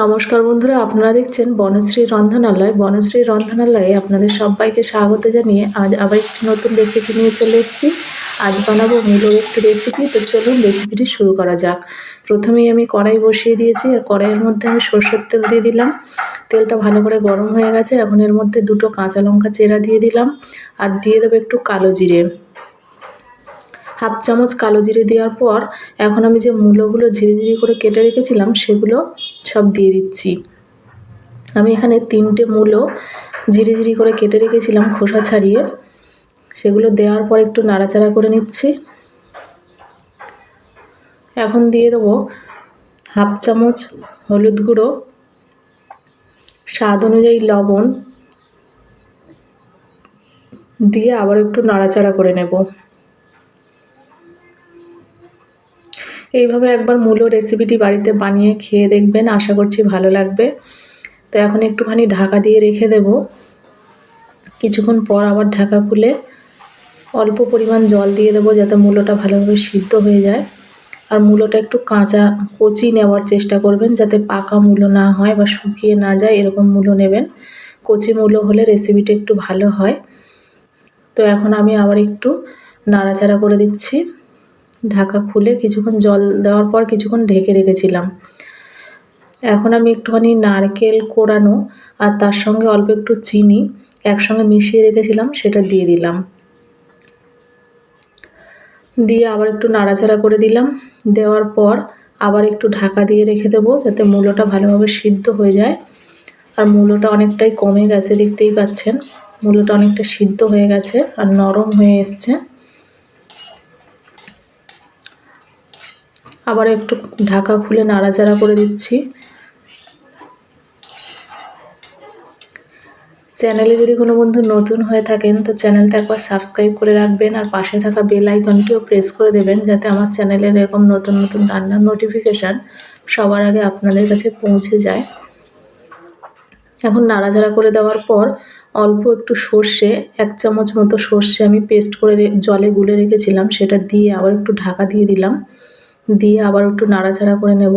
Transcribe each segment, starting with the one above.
নমস্কার বন্ধুরা, আপনারা দেখছেন বনশ্রী রন্ধনালয়। বনশ্রী রন্ধনালয়ে আপনাদের সবাইকে স্বাগত জানিয়ে আজ আবার একটি নতুন রেসিপি নিয়ে চলে এসেছি। আজ বানাবো মূলোর একটি রেসিপি। তো চলুন রেসিপিটি শুরু করা যাক। প্রথমেই আমি কড়াই বসিয়ে দিয়েছি, আর কড়াইয়ের মধ্যে আমি সরষের তেল দিয়ে দিলাম। তেলটা ভালো করে গরম হয়ে গেছে। এখন এর মধ্যে দুটো কাঁচা লঙ্কা চেরা দিয়ে দিলাম, আর দিয়ে দেবো একটু কালো জিরে, হাফ চামচ কালো জিরে দেওয়ার পর এখন আমি যে মূলোগুলো ঝিরিঝিরি করে কেটে রেখেছিলাম সেগুলো সব দিয়ে দিচ্ছি। আমি এখানে 3টে মূলো ঝিরিঝিরি করে কেটে রেখেছিলাম খোসা ছাড়িয়ে, সেগুলো দেওয়ার পর একটু নাড়াচাড়া করে নিচ্ছি। এখন দিয়ে দেবো হাফ চামচ হলুদ গুঁড়ো, স্বাদ অনুযায়ী লবণ দিয়ে আবার একটু নাড়াচাড়া করে নেব। এইভাবে একবার মূলো রেসিপিটি বাড়িতে বানিয়ে খেয়ে দেখবেন, আশা করছি ভালো লাগবে। তো এখন একটুখানি ঢাকা দিয়ে রেখে দেব। কিছুক্ষণ পর আবার ঢাকা খুলে অল্প পরিমাণ জল দিয়ে দেবো, যাতে মূলোটা ভালোভাবে সিদ্ধ হয়ে যায়। আর মূলোটা একটু কাঁচা কচি নেওয়ার চেষ্টা করবেন, যাতে পাকা মূলো না হয় বা শুকিয়ে না যায়, এরকম মূলো নেবেন। কচি মূলো হলে রেসিপিটা একটু ভালো হয়। তো এখন আমি আবার একটু নাড়াচাড়া করে দিচ্ছি। ঢাকা খুলে কিছুক্ষণ জল দেওয়ার পর কিছুক্ষণ ঢেকে রেখেছিলাম। এখন আমি একটুখানি নারকেল কোড়ানো আর তার সঙ্গে অল্প একটু চিনি একসঙ্গে মিশিয়ে রেখেছিলাম, সেটা দিয়ে দিলাম। দিয়ে আবার একটু নাড়াচাড়া করে দিলাম। দেওয়ার পর আবার একটু ঢাকা দিয়ে রেখে দেবো, যাতে মূলোটা ভালোভাবে সিদ্ধ হয়ে যায়। আর মূলোটা অনেকটাই কমে গেছে, দেখতেই পাচ্ছেন মূলোটা অনেকটা সিদ্ধ হয়ে গেছে আর নরম হয়ে এসছে। আবার একটু ঢাকা খুলে নাড়াচাড়া করে দিচ্ছি। চ্যানেলে যদি কোনো বন্ধু নতুন হয়ে থাকেন তো চ্যানেলটা একবার সাবস্ক্রাইব করে রাখবেন, আর পাশে থাকা বেল আইকনটিও প্রেস করে দেবেন, যাতে আমার চ্যানেলের এরকম নতুন নতুন রান্নার নোটিফিকেশান সবার আগে আপনাদের কাছে পৌঁছে যায়। এখন নাড়াচাড়া করে দেওয়ার পর অল্প একটু সর্ষে, 1 চামচ মতো সর্ষে আমি পেস্ট করে জলে গুলে রেখেছিলাম, সেটা দিয়ে আবার একটু ঢাকা দিয়ে দিলাম। দিয়ে আবার একটু নাড়াচাড়া করে নেব।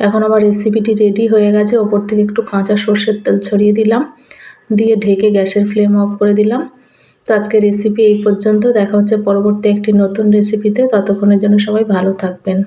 এখন আমার রেসিপিটি রেডি হয়ে গেছে। ওপর থেকে একটু কাঁচা সর্ষের তেল ছড়িয়ে দিলাম, দিয়ে ঢেকে গ্যাসের ফ্লেম অফ করে দিলাম। তো আজকে রেসিপি এই পর্যন্ত। দেখা হচ্ছে পরবর্তী একটি নতুন রেসিপিতে। ততক্ষণের জন্য সবাই ভালো থাকবেন।